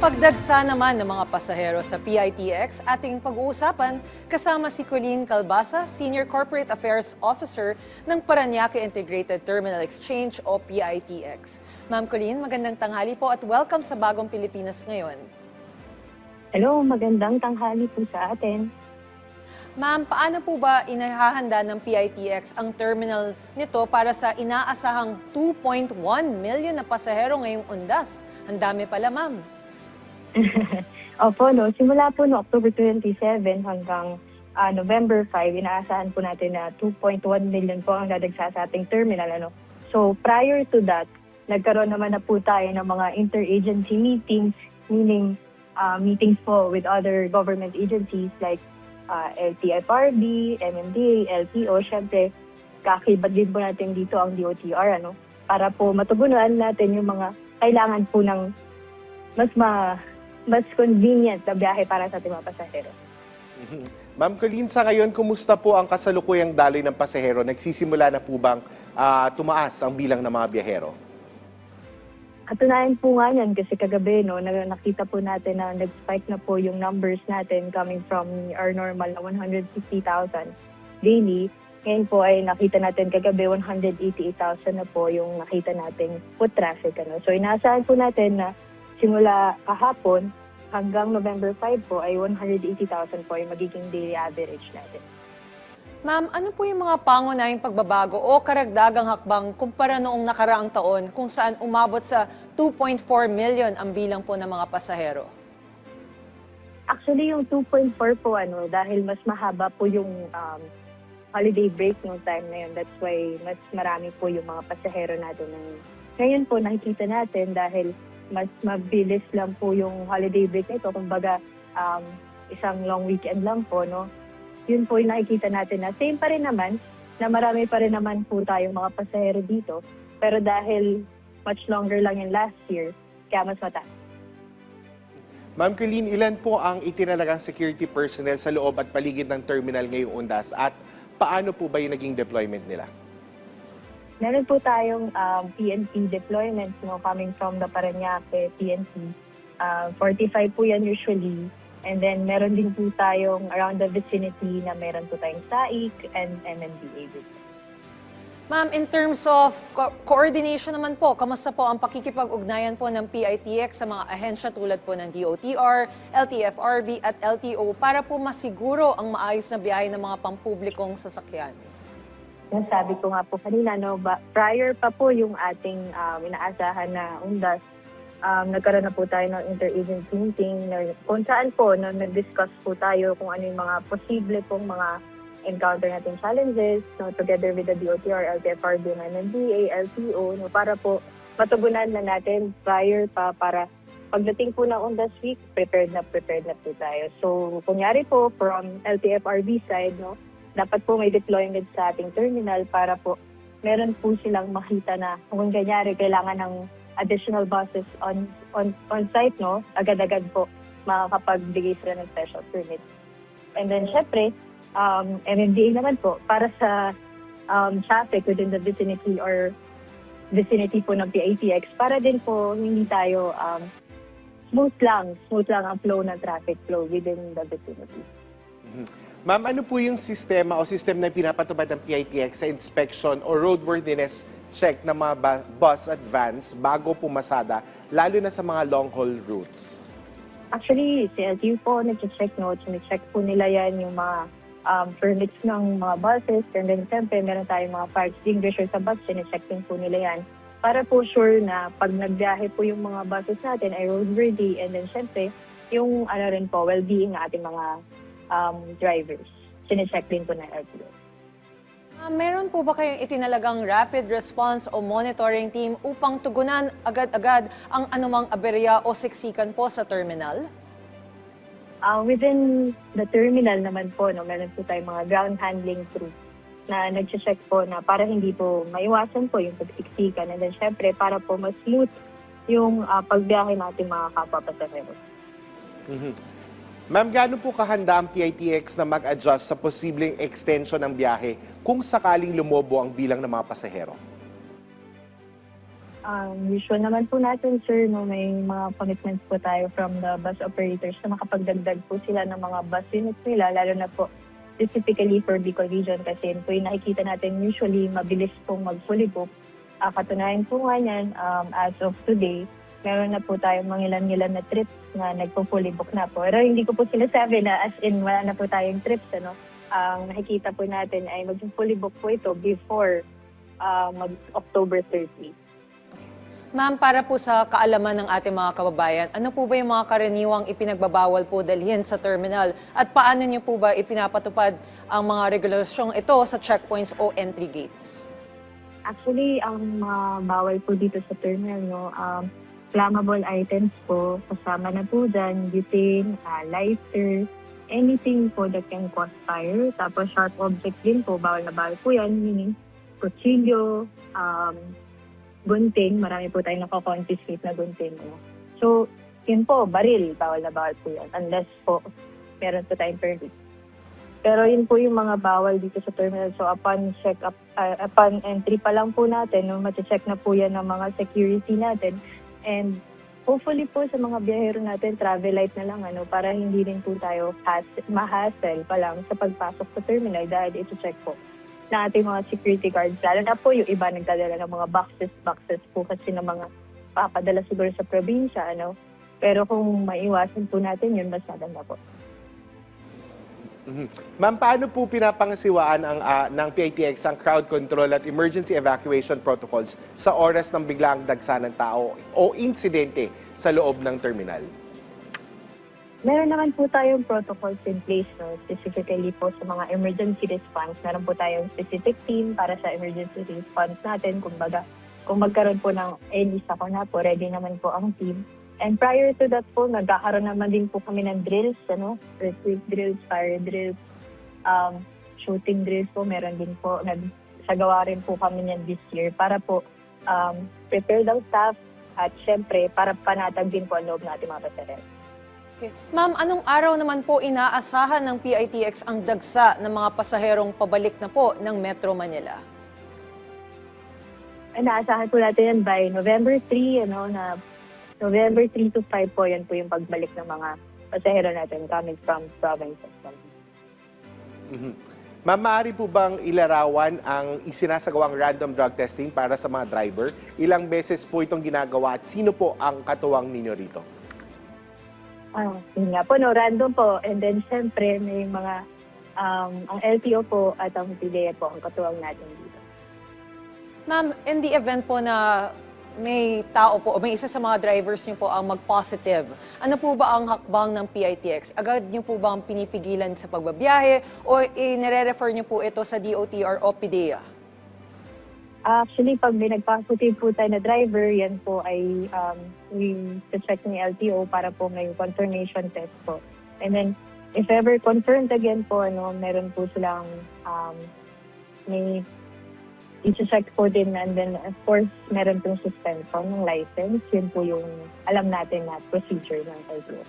Pagdagsa naman ng mga pasahero sa PITX, ating pag-uusapan kasama si Colleen Calbasa, Senior Corporate Affairs Officer ng Parañaque Integrated Terminal Exchange o PITX. Ma'am Colleen, magandang tanghali po at welcome sa Bagong Pilipinas ngayon. Hello, magandang tanghali po sa atin. Ma'am, paano po ba inahahanda ng PITX ang terminal nito para sa inaasahang 2.1 million na pasahero ngayong undas? Ang dami pala, ma'am. Opo, no, simula po no October 27 hanggang November 5, inaasahan po natin na 2.1 million po ang dadagsa sa ating terminal. So prior to that, nagkaroon naman na po tayo ng mga interagency meetings, meaning meetings po with other government agencies like LTFRB, MMDA, LTO. Siyempre, kakibad din po natin dito ang DOTR, para po matugunan natin yung mga kailangan po ng mas convenient na biyahe para sa ating mga pasahero. Ma'am Colleen, sa ngayon, kumusta po ang kasalukuyang daloy ng pasahero? Nagsisimula na po bang tumaas ang bilang ng mga biyahero? Katunayan po nga yan kasi kagabi nakita po natin na nag-spike na po yung numbers natin coming from our normal na 150,000 daily. Ngayon po ay nakita natin kagabi 188,000 na po yung nakita nating foot traffic. So inaasahan po natin na simula kahapon hanggang November 5 po ay 180,000 po yung magiging daily average natin. Ma'am, ano po yung mga pangunahing pagbabago o karagdagang hakbang kumpara noong nakaraang taon kung saan umabot sa 2.4 million ang bilang po ng mga pasahero? Actually, yung 2.4 po, dahil mas mahaba po yung holiday break nung time na yun. That's why mas marami po yung mga pasahero natin. Ngayon po, nakikita natin dahil mas mabilis lang po yung holiday break nito. Kumbaga, isang long weekend lang po, Yun po yung nakikita natin na same pa rin naman, na marami pa rin naman po tayong mga pasahero dito. Pero dahil much longer lang yung last year, kaya mas mataas. Ma'am Colleen, ilan po ang itinalagang security personnel sa loob at paligid ng terminal ngayong undas at paano po ba yung naging deployment nila? Meron po tayong PNP deployment coming from the Parañaque PNP. 45 po yan usually. And then meron din po tayong around the vicinity na meron po tayong SAIC and MMDA. Ma'am, in terms of coordination naman po, kamusta po ang pakikipag-ugnayan po ng PITX sa mga ahensya tulad po ng DOTR, LTFRB at LTO para po masiguro ang maayos na biyahe ng mga pampublikong sasakyan? Sabi ko nga po kanina, prior pa po yung ating inaasahan na undas, nagkaroon na po tayo ng interagency meeting kung saan po nag-discuss po tayo kung ano yung mga posible pong mga encounter natin challenges together with the DOTR, LTFRB, MMDA, LTO para po matugunan na natin prior pa para pagdating po ng undas week, prepared na po tayo. So, kunyari po from LTFRB side, dapat po may deployment sa ating terminal para po meron po silang makita na kung kanyari kailangan ng additional buses on site, agad-agad po makakapagbigay sila ng special permit. And then syempre, MMDA naman po para sa traffic within the vicinity or vicinity po ng PITX para din po hindi tayo smooth lang ang flow ng traffic flow within the vicinity. Ma'am, ano po yung sistema o system na pinapatupad ng PITX sa inspection o roadworthiness check ng mga bus at vans bago pumasada, lalo na sa mga long-haul routes? Actually, si LTO po nag-check check po nila yan yung mga permits ng mga buses. And then, siyempre, meron tayong mga fire extinguisher sa bus, check din po nila yan. Para po sure na pag nagbiyahe po yung mga buses natin ay roadworthy. And then, siyempre, yung rin po, well-being ng ating mga drivers. Sinecheck din po ng LTO. Meron po ba kayong itinalagang rapid response o monitoring team upang tugunan agad-agad ang anumang aberya o siksikan po sa terminal? Within the terminal naman po, meron po tayong mga ground handling crew na nag-check po na para hindi po maiwasan po yung pagsiksikan. And then syempre, para po mas smooth yung pagbiyahe natin mga kapwa-pasahero. Ma'am, gaano po kahanda ang PITX na mag-adjust sa posibleng extension ng biyahe kung sakaling lumobo ang bilang ng mga pasahero? Usual naman po natin, sir, no, may mga commitments po tayo from the bus operators na makapagdagdag po sila ng mga bus units nila, lalo na po specifically for Bicol Region kasi yun po yung nakikita natin usually mabilis pong mag-fully book. Katunayan po nga yan, as of today, meron na po tayong mga ilan-ilan na trips na nagpo-fully book na po. Pero hindi ko po sinasabi na as in wala na po tayong trips. Ano? Ang nakikita po natin ay mag-fully book po ito before mag-October 30. Ma'am, para po sa kaalaman ng ating mga kababayan, ano po ba yung mga karaniwang ipinagbabawal po dalhin sa terminal? At paano niyo po ba ipinapatupad ang mga regulasyong ito sa checkpoints o entry gates? Actually, ang mga bawal po dito sa terminal, no, flammable items po, kasama na po dyan, butane, lighter, anything po that can cause fire. Tapos sharp objects din po, bawal na bawal po yan, meaning kutsilyo, gunting, marami po tayong nakakonfiscate na gunting. No? So, yun po, baril, bawal na bawal po yan, unless po meron po tayong permit. Pero yun po yung mga bawal dito sa terminal. So, upon entry pa lang po natin, no, check na po yan ng mga security natin. And hopefully po sa mga biyahero natin, travel light na lang, ano, para hindi rin po tayo ma-hassle pa lang sa pagpasok sa terminal dahil ito-check po na ating mga security guards. Lalo na po yung iba nagdadala ng mga boxes po kasi ng mga papadala siguro sa probinsya, ano. Pero kung maiwasan po natin yun, mas maganda po. Ma'am, paano po pinapangasiwaan ng PITX ang crowd control at emergency evacuation protocols sa oras ng biglaang dagsa ng tao o insidente sa loob ng terminal? Meron naman po tayong protocols in place, no? Specifically po sa mga emergency response. Meron po tayong specific team para sa emergency response natin. Kumbaga, kung magkaroon po ng any sakuna po, ready naman po ang team. And prior to that po, nagkakaroon naman din po kami ng drills, ano? Earthquake drills, fire drills, shooting drills po. Meron din po, nagsagawa rin po kami niyan this year para po prepare ng staff at syempre para panatag din po ang loob natin mga pasahero. Okay. Ma'am, anong araw naman po inaasahan ng PITX ang dagsa ng mga pasaherong pabalik na po ng Metro Manila? Naasahan po natin yan by November 3, ano, na November 3 to 5 po, yan po yung pagbalik ng mga pasahero natin coming from provinces. Ma'am, maaari po bang ilarawan ang isinasagawang random drug testing para sa mga driver? Ilang beses po itong ginagawa at sino po ang katuwang ninyo rito? Yun nga po, no, random po. And then, syempre, may mga, ang LTO po at ang PDEA po ang katuwang natin dito. Ma'am, in the event po na may tao po o may isa sa mga drivers niyo po ang mag-positive, ano po ba ang hakbang ng PITX? Agad niyo po ba ang pinipigilan sa pagbabiyahe o inire-refer niyo po ito sa DOTR o PDEA? Actually, pag may nagpa-positive po tayo na driver, yan po ay check ni LTO para po may confirmation test po. And then, if ever confirmed again po, ano, meron po silang may i-check po din, and then of course, meron pong suspension ng license. Yun po yung alam natin na procedure ng LTO.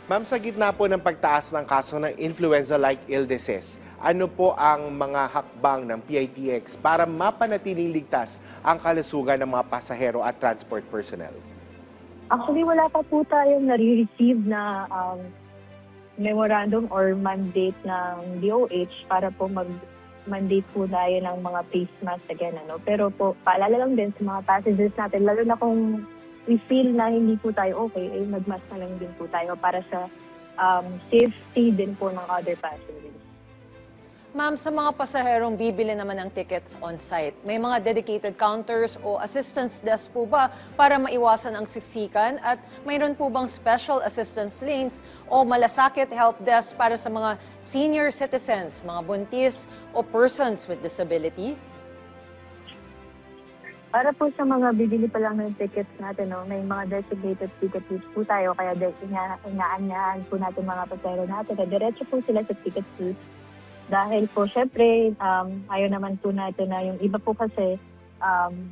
Ma'am, sa gitna po ng pagtaas ng kaso ng influenza-like illnesses, ano po ang mga hakbang ng PITX para mapanatiling ligtas ang kalusugan ng mga pasahero at transport personnel? Actually, wala pa po tayong nare-receive na memorandum or mandate ng DOH para po mag-mandate po tayo ng mga face mask again. Ano? Pero po, paalala lang din sa mga passengers natin, lalo na kung we feel na hindi po tayo okay, ay mag-mask na lang din po tayo para sa safety din po ng other passengers. Ma'am, sa mga pasaherong bibili naman ng tickets on-site, may mga dedicated counters o assistance desk po ba para maiwasan ang siksikan? At mayroon po bang special assistance lanes o malasakit help desk para sa mga senior citizens, mga buntis o persons with disability? Para po sa mga bibili pa lang ng tickets natin, no, may mga designated ticket booths po tayo, kaya inaanyahan po natin mga pasahero natin na diretso po sila sa ticket booth. Dahil po, syempre, ayaw naman po natin na yung iba po kasi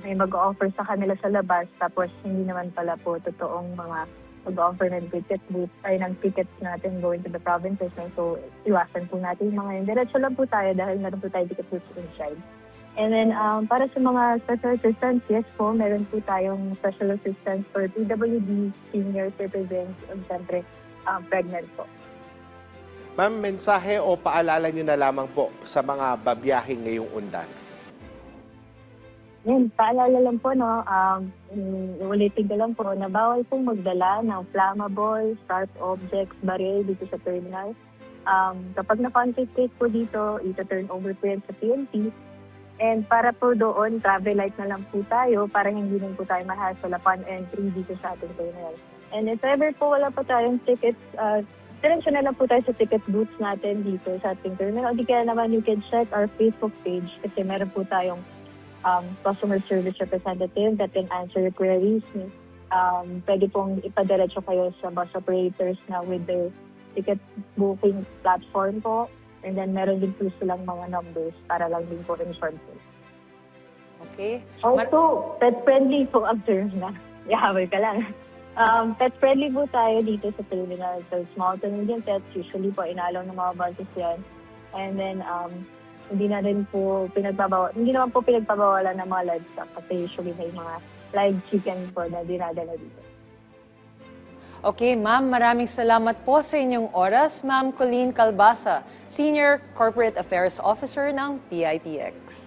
may mag-offer sa kanila sa labas, tapos hindi naman pala po totoong mga mag-offer ng ticket booth, ay ng tickets natin going to the provinces. So, iwasan po natin yung mga yun. Diretso lang po tayo dahil meron po tayo ticket booths inside. And then, para sa mga special assistants, yes po, meron po tayong special assistants for PWD, senior citizens, and syempre, pregnant po. Ma'am, mensahe o paalala niyo na lamang po sa mga babiyahing ngayong undas? Yan, paalala lang po, no, ulitin ko lang po na bawal pong magdala ng flammable, sharp objects, baril dito sa terminal. Kapag na-confiscate po dito, ito-turn over po yan sa PNP. And para po doon, travel light na lang po tayo para hindi rin po tayo mahasol upon entry dito sa ating terminal. And if ever po wala pa tayong tickets, diretso na lang po tayo sa ticket booths natin dito sa ating terminal. O di kaya naman you can check our Facebook page kasi meron po tayong customer service representative that can answer your queries. Pwede pong ipadiretso kayo sa bus operators na with their ticket booking platform po. And then meron din po silang mga numbers para lang din po inform po. Okay. Also, pet-friendly po ang term na. Yahabol ka lang. Pet-friendly po tayo dito sa terminal. So, small to medium pets, usually po inalaw ng mga buses yan. And then, hindi naman po pinagpabawalan ng mga livestock kasi usually may mga live chicken po na dinadala dito. Okay, ma'am, maraming salamat po sa inyong oras. Ma'am Colleen Calbasa, Senior Corporate Affairs Officer ng PITX.